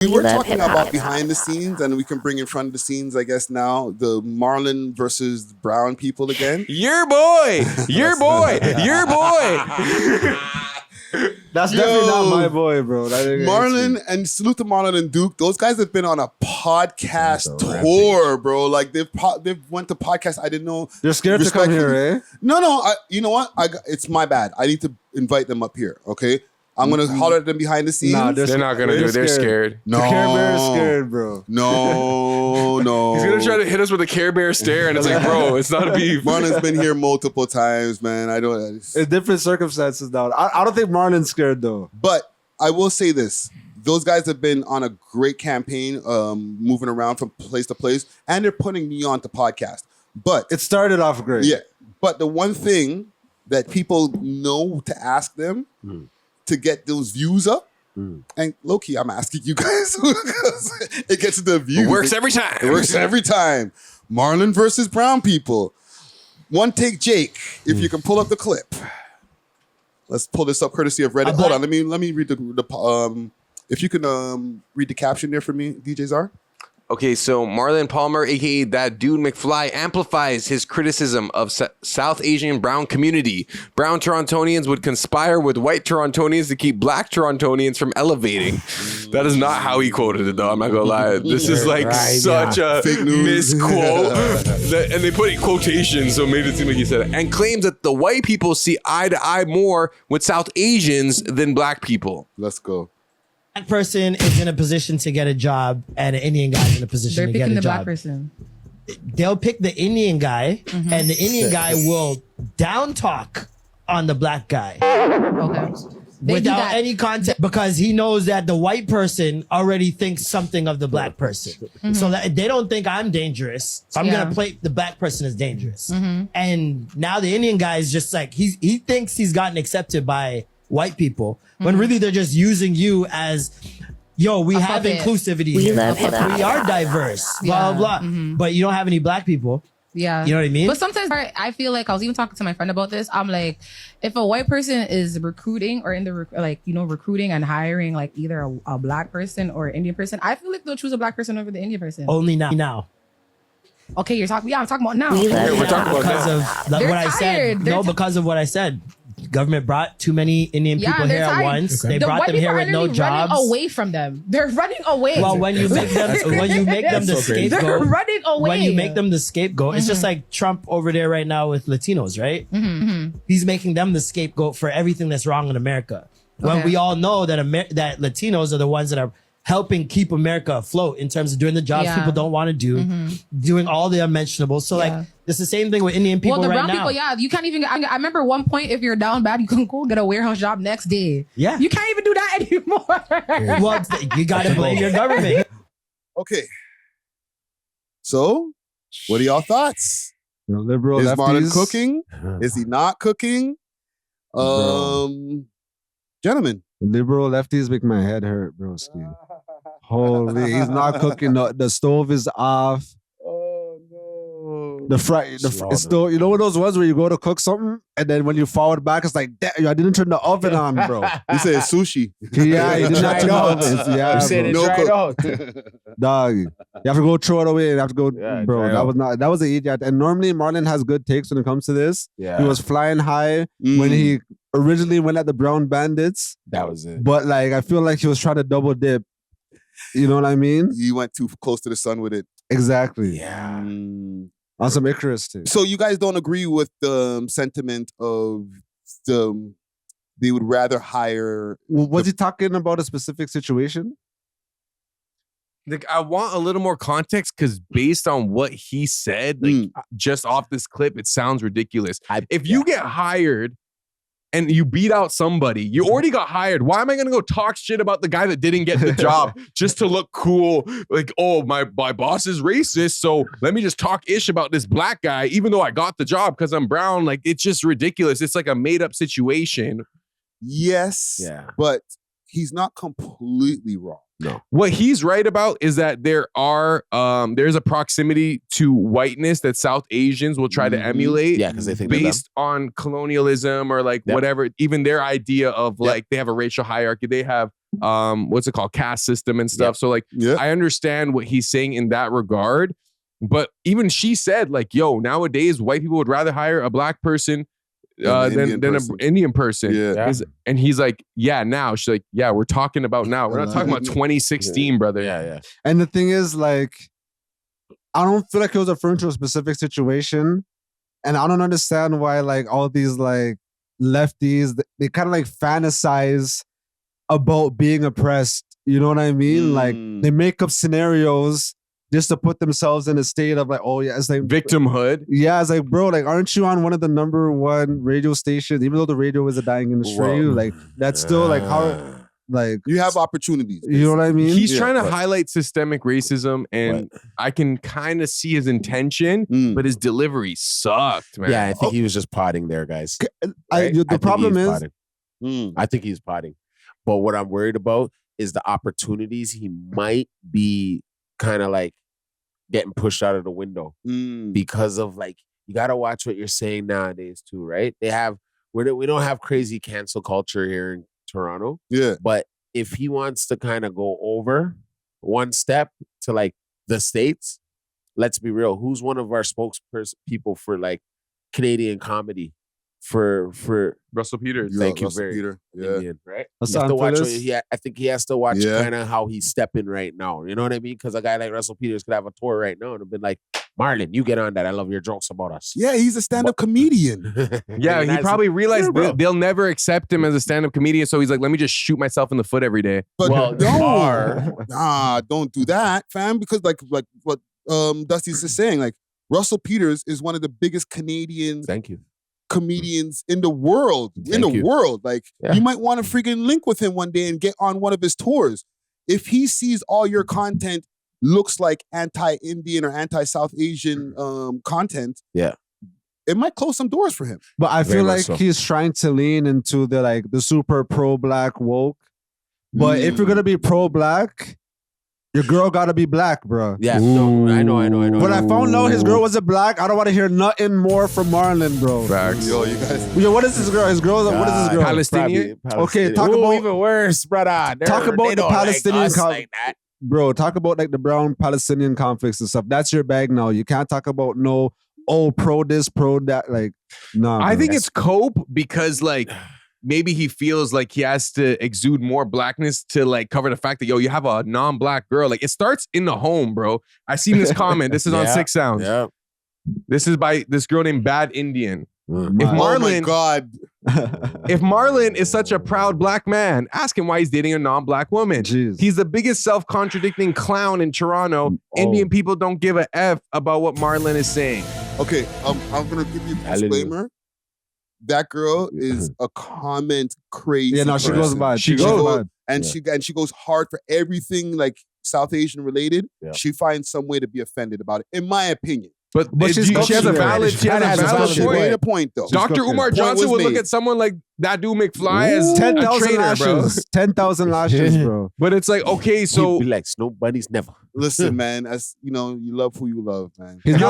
We were talking about behind the scenes, and we can bring in front of the scenes, I guess, now, the Marlon versus Brown people again. Your boy! Your boy! Your boy! That's definitely not my boy, bro. Marlon, and salute to Marlon and Duke. Those guys have been on a podcast tour, bro. Like, they've went to podcasts I didn't know. You're scared to come here, eh? No. You know what? It's my bad. I need to invite them up here, okay? I'm going to holler at them behind the scenes. Nah, they're not going to do it. They're scared. No. The Care Bear is scared, bro. No. He's going to try to hit us with a Care Bear stare, and it's like, bro, it's not a beef. Marlon's been here multiple times, man. In different circumstances now. I don't think Marlon's scared, though. But I will say this. Those guys have been on a great campaign, moving around from place to place, and they're putting me on the podcast. But it started off great. Yeah. But the one thing that people know to ask them to get those views up, and low-key, I'm asking you guys, it gets the views. It works every time. It works every time. Marlon versus Brown people. One take Jake, if you can pull up the clip. Let's pull this up courtesy of Reddit. Hold on, let me read the if you can read the caption there for me, DJ Czar. Okay, so Marlon Palmer, a.k.a. that dude McFly, amplifies his criticism of South Asian brown community. Brown Torontonians would conspire with white Torontonians to keep black Torontonians from elevating. That is not how he quoted it, though. I'm not going to lie. This is like such a misquote. And they put it in quotations, so it made it seem like he said it. And claims that the white people see eye to eye more with South Asians than black people. Let's go. Black person is in a position to get a job, and an Indian guy is in a position to get a job. They're picking the black person. They'll pick the Indian guy, and the Indian guy will down talk on the black guy. Okay. Without any context, because he knows that the white person already thinks something of the black person. So that they don't think I'm dangerous. So I'm gonna play the black person as dangerous. And now the Indian guy is just like, he thinks he's gotten accepted by white people, when really they're just using you as, yo, we have inclusivity. We are diverse, blah, blah, blah. But you don't have any black people. Yeah. You know what I mean? But sometimes I feel like, I was even talking to my friend about this. I'm like, if a white person is recruiting or in the, recruiting and hiring like either a black person or an Indian person, I feel like they'll choose a black person over the Indian person. Only now. Okay, you're talking, I'm talking about now. We're talking about because of what I said. No, because of what I said. Government brought too many Indian people here at once. They brought them here with no jobs. Running away from them. They're running away. Well, when you make them, the scapegoat, they're running away. When you make them the scapegoat, it's just like Trump over there right now with Latinos, right? He's making them the scapegoat for everything that's wrong in America. When we all know that that Latinos are the ones that are helping keep America afloat in terms of doing the jobs people don't want to do, doing all the unmentionables. So like, it's the same thing with Indian people right now. Well, the brown people, you can't even, I remember one point, if you're down bad, you can go get a warehouse job next day. Yeah. You can't even do that anymore. Well, you got to blame your government. Okay. So, what are y'all thoughts? Liberal Is lefties. Marlon cooking? Is he not cooking? Gentlemen. Liberal lefties make my head hurt, bro. Holy, he's not cooking. The stove is off. Oh no. It's still, you know what those ones where you go to cook something and then when you forward back, it's like, damn, I didn't turn the oven on, bro. You said sushi. Yeah, you did not turn the oven. Yeah, you said it dried out. Dog, you have to go throw it away. You have to go, bro. That was an idiot. And normally Marlon has good takes when it comes to this. Yeah. He was flying high when he originally went at the Brown Bandits. That was it. But like, I feel like he was trying to double dip. You know what I mean? You went too close to the sun with it. Exactly. Yeah. On some Icarus too. So you guys don't agree with the sentiment of they would rather hire... Was he talking about a specific situation? Like, I want a little more context because based on what he said, like just off this clip, it sounds ridiculous. If you get hired and you beat out somebody, you already got hired. Why am I going to go talk shit about the guy that didn't get the job just to look cool? Like, oh, my boss is racist, so let me just talk ish about this black guy, even though I got the job because I'm brown. Like, it's just ridiculous. It's like a made up situation. Yes, but he's not completely wrong. No. What he's right about is that there's a proximity to whiteness that South Asians will try to emulate. Yeah, because they think they're them. based on colonialism or like whatever, even their idea of like they have a racial hierarchy. They have what's it called? Caste system and stuff. So like I understand what he's saying in that regard. But even she said, like, yo, nowadays white people would rather hire a black person than an Indian person. Yeah. And he's like, yeah, now. She's like, yeah, we're talking about now. We're not talking about 2016, brother. Yeah. And the thing is, like, I don't feel like it was referring to a specific situation. And I don't understand why, like, all these, like, lefties, they kind of, like, fantasize about being oppressed. You know what I mean? Like, they make up scenarios just to put themselves in a state of like, oh yeah, it's like victimhood. Yeah, it's like, bro, like, aren't you on one of the #1 radio stations? Even though the radio is a dying industry, like that's still like how, like you have opportunities. Basically. You know what I mean? He's trying to highlight systemic racism, and I can kind of see his intention, but his delivery sucked, man. Yeah, I think he was just potting there, guys. The problem is, I think he's potting. But what I'm worried about is the opportunities he might be kind of like getting pushed out of the window because of like, you got to watch what you're saying nowadays too, right? We don't have crazy cancel culture here in Toronto. Yeah. But if he wants to kind of go over one step to like the States, let's be real. Who's one of our spokespeople for like Canadian comedy? For Russell Peters. Thank you Russell very Peter. Indian, right? I think he has to watch kind of how he's stepping right now. You know what I mean? Because a guy like Russell Peters could have a tour right now and have been like, Marlon, you get on that. I love your jokes about us. Yeah, he's a stand-up comedian. Yeah, he probably realized they'll never accept him as a stand-up comedian. So he's like, let me just shoot myself in the foot every day. But don't do that, fam. Because like what Dusty's just saying, like Russell Peters is one of the biggest Canadian comedians in the world. Like you might want to freaking link with him one day and get on one of his tours. If he sees all your content looks like anti-Indian or anti-South Asian content, it might close some doors for him. But I feel like he's trying to lean into the super pro-black woke. But if you're gonna be pro-black, your girl gotta be black, bro. Yeah, no, I know. When I found out his girl wasn't black, I don't want to hear nothing more from Marlon, bro. Facts. Yo, you guys. Yo, what is his girl? What is his girl? Palestinian. Okay, talk about even worse, brother. Talk about the Palestinian like that. Bro, talk about like the brown Palestinian conflicts and stuff. That's your bag now. You can't talk about pro this, pro that. Like, no. I think it's cope because like maybe he feels like he has to exude more blackness to like cover the fact that you have a non-black girl. Like it starts in the home, bro. I seen this comment. This is on Six Sounds. Yeah. This is by this girl named Bad Indian. If Oh my God. If Marlon is such a proud black man, ask him why he's dating a non-black woman. Jeez. He's the biggest self-contradicting clown in Toronto. Indian people don't give a F about what Marlon is saying. Okay, I'm gonna give you a disclaimer. That girl is a comment crazy. Yeah, no, she goes bad. She goes bad. And she goes hard for everything like South Asian related. Yeah. She finds some way to be offended about it, in my opinion. But she has a valid point though. Dr. Umar Johnson would look at someone like that dude McFly as 10,000 lashes. 10,000 lashes, bro. But it's like, okay, so be like Snow Bunny's never. Listen, man, as you know, you love who you love, man. Hold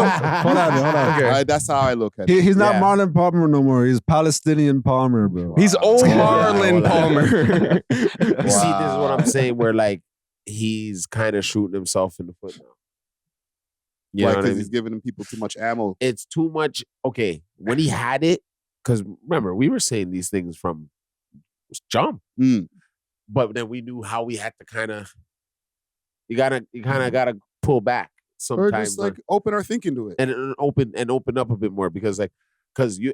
on. Okay. That's how I look at it. He's not Marlon Palmer no more. He's Palestinian Palmer, bro. He's old Marlon Palmer. You see, this is what I'm saying, where like he's kind of shooting himself in the foot now. Yeah, because he's giving people too much ammo. It's too much. Okay, when he had it, because remember, we were saying these things from jump. But then we knew how we had to kind of, you kind of gotta pull back sometimes. Or just like open our thinking to it. And open up a bit more because I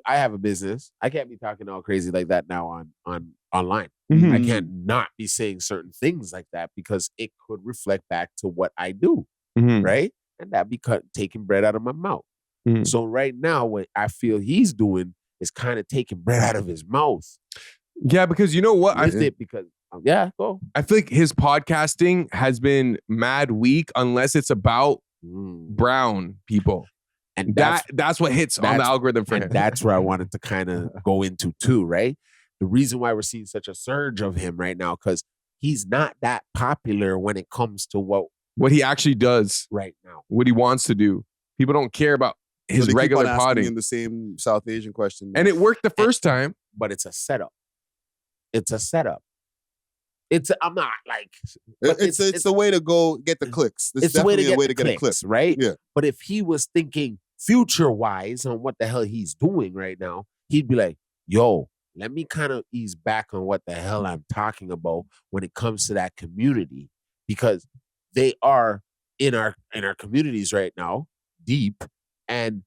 have a business. I can't be talking all crazy like that now on online. Mm-hmm. I can't not be saying certain things like that because it could reflect back to what I do. Right? And that be taking bread out of my mouth. So right now, what I feel he's doing is kind of taking bread out of his mouth. Yeah, because you know what? Go. I feel like his podcasting has been mad weak unless it's about brown people. And that's what hits on the algorithm for him. That's where I wanted to kind of go into too, right? The reason why we're seeing such a surge of him right now, because he's not that popular when it comes to what he actually does right now. What he wants to do. People don't care about his regular keep on asking potting. him the same South Asian question. And it worked the first time. But it's a setup. It's a setup. I'm not like... It's a way to go get the clicks. It's definitely a way to get a click. Right? Yeah. But if he was thinking future-wise on what the hell he's doing right now, he'd be like, yo, let me kind of ease back on what the hell I'm talking about when it comes to that community. Because they are in our communities right now, deep, and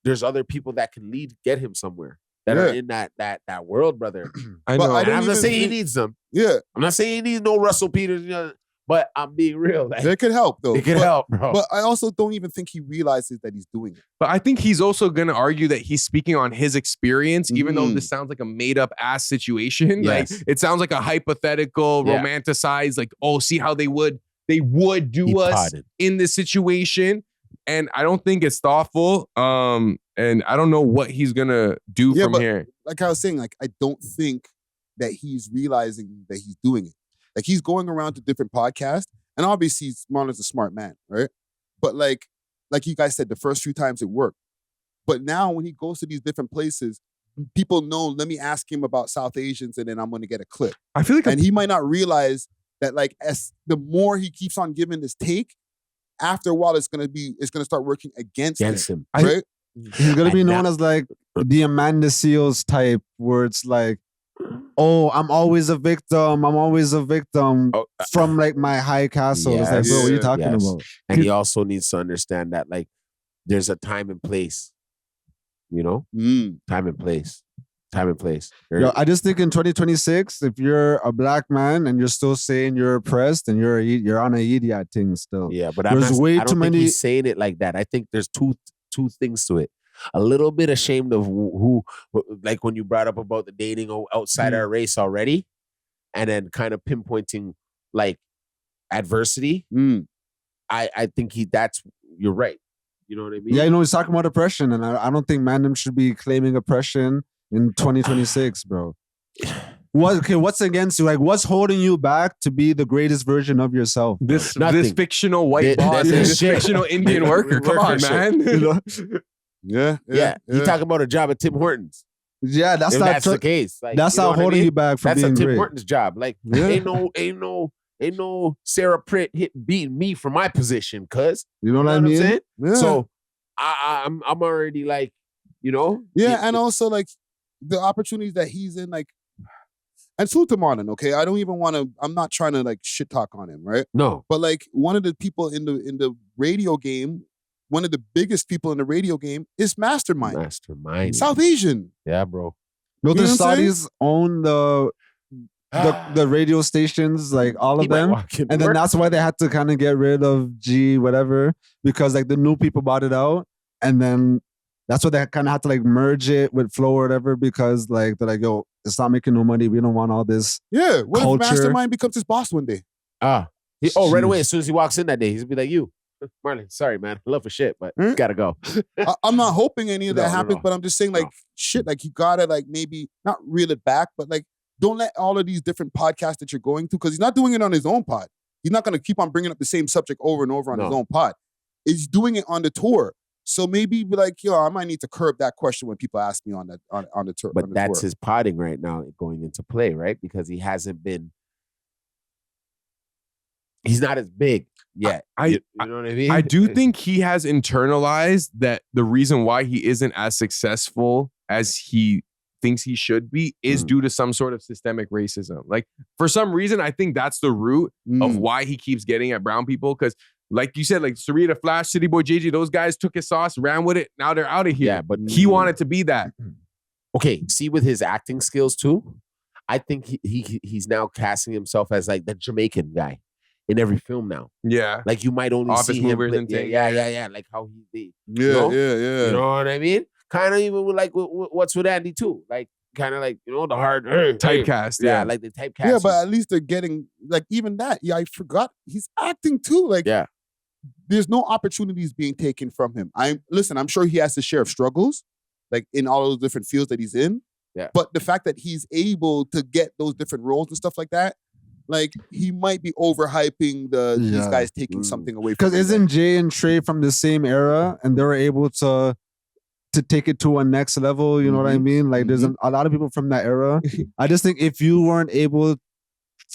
there's other people that can get him somewhere that are in that world, brother. I know. I'm not saying he needs them. Yeah. I'm not saying he needs no Russell Peters, but I'm being real. Like, it could help, though. It could help, bro. But I also don't even think he realizes that he's doing it. But I think he's also going to argue that he's speaking on his experience, even though this sounds like a made up ass situation. Yes. Like, it sounds like a hypothetical, romanticized, like, oh, see how they would do us in this situation. And I don't think it's thoughtful. And I don't know what he's gonna do from here. Like I was saying, like I don't think that he's realizing that he's doing it. Like he's going around to different podcasts, and obviously Marlon's a smart man, right? But like you guys said, the first few times it worked. But now when he goes to these different places, people know, let me ask him about South Asians, and then I'm gonna get a clip. I feel like and he might not realize that like as the more he keeps on giving this take, after a while it's gonna start working against him. Right? He's gonna be known as like the Amanda Seals type, where it's like, oh, I'm always a victim from like my high castle. It's like, bro, what are you talking about? And he also needs to understand that like there's a time and place, time and place. Yo, I just think in 2026, if you're a black man and you're still saying you're oppressed, and you're on a idiot thing still. Yeah, but I don't think he's saying it like that. I think there's two things to it. A little bit ashamed of who like when you brought up about the dating outside our race already, and then kind of pinpointing like adversity. I think you're right. You know what I mean? Yeah, he's talking about oppression, and I don't think Mandem should be claiming oppression in 2026, bro. What's against you? Like, what's holding you back to be the greatest version of yourself? This fictional white boss, this fictional Indian worker. Come on, man. Yeah. You talking about a job at Tim Hortons? Yeah, that's the case. Like, that's not holding you back from being great. That's a Tim Hortons job. Like, ain't no Sarah Pritt beating me for my position, cuz. You know what I mean? I'm saying? Yeah. So I'm already like, Yeah, and also like the opportunities that he's in, like, and salute to Marlon, okay? I'm not trying to like shit talk on him, right? No. But like one of the people in the radio game, one of the biggest people in the radio game is Mastermind. South Asian. Yeah, bro. No, the Saudis own the radio stations, like all of them. And then that's why they had to kind of get rid of G whatever, because like the new people bought it out. And then that's why they kind of had to like merge it with Flow or whatever, because like they're like, yo, it's not making no money. We don't want all this. Yeah. What culture. if Mastermind becomes his boss one day? Right away, as soon as he walks in that day, he's gonna be like, you, Marlon, sorry, man. I love for shit, but gotta go. I'm not hoping any of that happens, no. but I'm just saying, like, shit, like, you gotta, like, maybe not reel it back, but, like, don't let all of these different podcasts that you're going to, because he's not doing it on his own pod. He's not gonna keep on bringing up the same subject over and over on his own pod. He's doing it on the tour. So maybe be like, yo, I might need to curb that question when people ask me on the tour. But that's his podding right now going into play, right? Because he hasn't been. He's not as big yet. You know what I mean? I do think he has internalized that the reason why he isn't as successful as he thinks he should be is due to some sort of systemic racism. Like, for some reason, I think that's the root of why he keeps getting at brown people. Because, like you said, like Sarita, Flash, City Boy, JJ, those guys took his sauce, ran with it. Now they're out of here. Yeah, but he wanted to be that. Okay, see, with his acting skills too, I think he's now casting himself as like the Jamaican guy in every film now. Yeah. Like, you might only Office see him. movers and things. Yeah. Like how he did. Yeah. You know what I mean? Kind of even with like what's with Andy too. Like, kind of like, the hard typecast. Yeah, like the typecast. Yeah, but at least they're getting, like, even that. Yeah, I forgot. He's acting too. Like, there's no opportunities being taken from him. I'm sure he has his share of struggles, like in all those different fields that he's in. Yeah. But the fact that he's able to get those different roles and stuff like that, like he might be overhyping these guys taking something away from. Because isn't Jay and Trey from the same era, and they were able to take it to a next level? You know what I mean? Like there's a lot of people from that era. I just think if you weren't able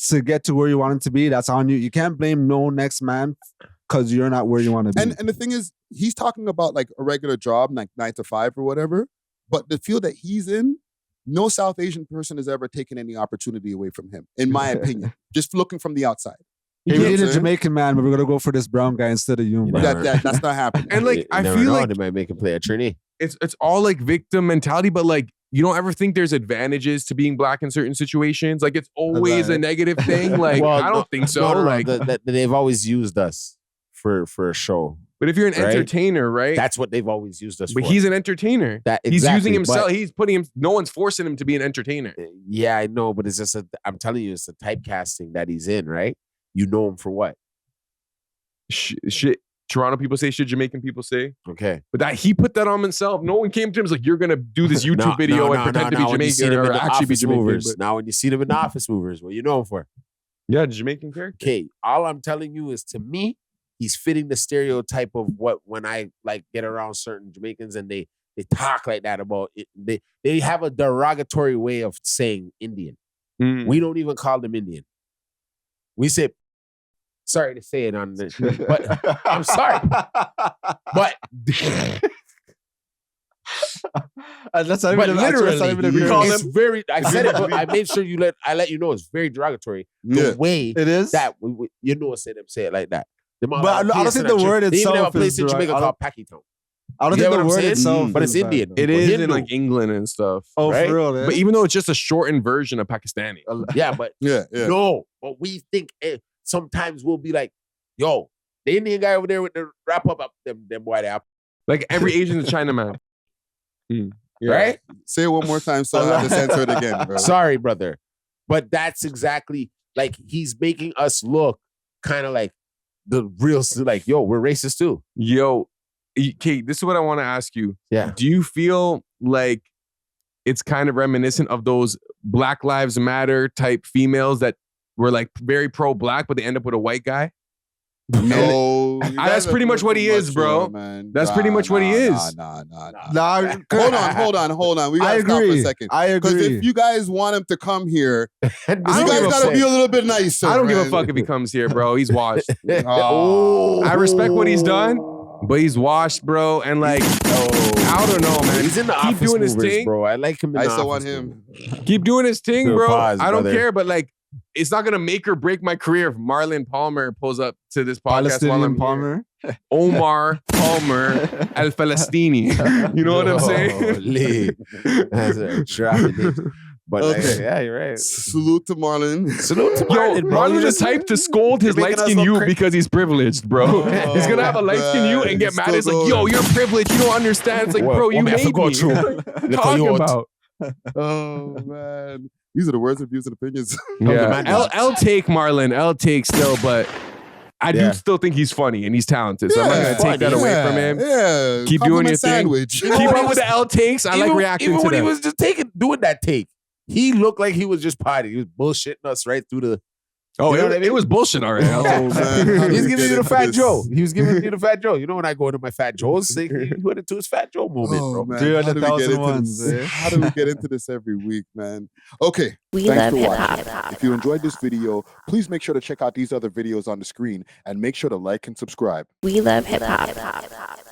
to get to where you wanted to be, that's on you. You can't blame no next man because you're not where you want to be. And the thing is, he's talking about like a regular job, like 9 to 5 or whatever. But the field that he's in, no South Asian person has ever taken any opportunity away from him, in my opinion. Just looking from the outside. Hey, we need a Jamaican man, but we're gonna go for this brown guy instead of you. That's not happening. And like I feel like they might make him play a Trini. It's all like victim mentality, but like you don't ever think there's advantages to being black in certain situations. Like it's always a negative thing. Like I don't think so. Like they've always used us for a show. But if you're an entertainer, right? That's what they've always used us for. But he's an entertainer. He's using himself. He's putting him. No one's forcing him to be an entertainer. Yeah, I know, but it's just I'm telling you, it's a typecasting that he's in, right? You know him for what? Shit. Toronto people say shit. Jamaican people say. Okay. But that he put that on himself. No one came to him and was like, you're gonna do this YouTube video and pretend to be Jamaican or actually be Jamaican. Now when you see them in the Office Movers, what you know him for? Yeah, Jamaican character. Okay. All I'm telling you is, to me, he's fitting the stereotype of what when I like get around certain Jamaicans and they talk like that about it. They have a derogatory way of saying Indian. We don't even call them Indian. We say, sorry to say it on this, but I'm sorry. But that's not even literally, we call them very. I said it, but I made sure I let you know it's very derogatory. The way it is that you know, say it like that. But I don't think the word itself. They even have a place in Jamaica called Pakitown. I don't think the word itself, but it's Indian. It is in like England and stuff. Oh, right? For real? But even though it's just a shortened version of Pakistani. Yeah, but no. But we think sometimes we'll be like, yo, the Indian guy over there with the wrap up them white apple. Like every Asian is Chinaman. Right? Say it one more time so I have to censor it again, bro. Sorry, brother. But that's exactly like he's making us look kind of like the real, like, yo, we're racist too. Yo, Kate, this is what I want to ask you. Yeah. Do you feel like it's kind of reminiscent of those Black Lives Matter type females that were like very pro-black, but they end up with a white guy? No, that's pretty much what he is, bro. That's pretty much what he is. Nah. Hold on. We gotta stop for a second. I agree. Because if you guys want him to come here, you guys gotta be a little bit nicer. I don't give a fuck if he comes here, bro. He's washed. I respect what he's done, but he's washed, bro. And like, I don't know, man. He's in the Office doing his thing, bro. I like him. I still want him. Keep doing his thing, bro. Pause, I don't care, but like, it's not gonna make or break my career if Marlon Palmer pulls up to this podcast while I'm Palmer. Here. Omar Palmer Al Falastini. You know what I'm saying? That's a tragedy. But okay. Yeah, you're right. Salute to Marlon. Yo, Marlon is type to scold his light-skinned you because he's privileged, bro. He's gonna have a light-skinned you and get mad. It's like, yo, you're privileged. You don't understand. It's like, bro, you made me. What are you talking about? Oh, man. These are the words, views, and opinions. Yeah. I'll take Marlon. I'll take still, but I do still think he's funny and he's talented. So I'm not going to take that away from him. Yeah. Keep doing your sandwich. Thing. Keep up with the L takes. I like reacting to when them. He was just doing that take, he looked like he was just potty. He was bullshitting us right through the... Oh, it was bullshit already. Oh, man. He's giving you the Fat Joe. He was giving you the Fat Joe. You know when I go into my Fat Joe's, he went into his Fat Joe moment, bro. Man. How do we get into this every week, man? Okay. Thanks for watching. If you enjoyed this video, please make sure to check out these other videos on the screen and make sure to like and subscribe. We love hip hop.